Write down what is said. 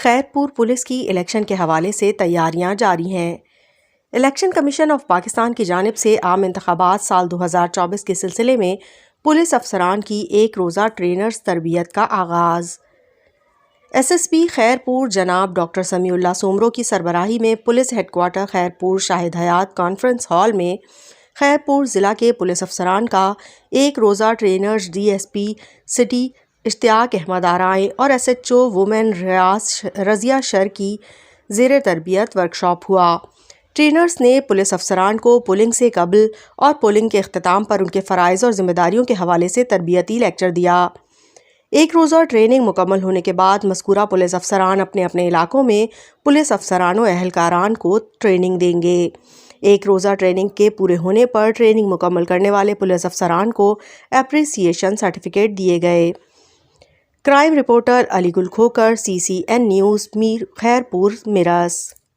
Khairpur police کی election کے حوالے سے تیاریاں جاری ہیں۔ الیکشن کمیشن آف پاکستان کی جانب سے عام انتخابات سال 2024 کے سلسلے میں پولیس افسران کی ایک روزہ ٹرینرز تربیت کا آغاز۔ ایس ایس پی خیرپور جناب ڈاکٹر سمیع اللہ سومرو کی سربراہی میں پولیس ہیڈ کوارٹر خیرپور شاہد حیات کانفرنس ہال میں خیرپور ضلع کے پولیس افسران کا ایک روزہ trainers D S P city Ishtiaq Ahmed Arain اور S H O woman Razia شر کی زیر تربیت ورکشاپ ہوا۔ ٹرینرز نے پولیس افسران کو پولنگ سے قبل اور پولنگ کے اختتام پر ان کے فرائض اور ذمہ داریوں کے حوالے سے تربیتی لیکچر دیا۔ ایک روزہ ٹریننگ مکمل ہونے کے بعد مذکورہ پولیس افسران اپنے اپنے علاقوں میں پولیس افسران و اہلکاران کو ٹریننگ دیں گے۔ ایک روزہ ٹریننگ کے پورے ہونے پر ٹریننگ مکمل کرنے والے پولیس افسران کو اپریسیشن سرٹیفکیٹ دیے گئے۔ کرائم رپورٹر علی گل کھوکر، CCN نیوز، خیرپور، میرس۔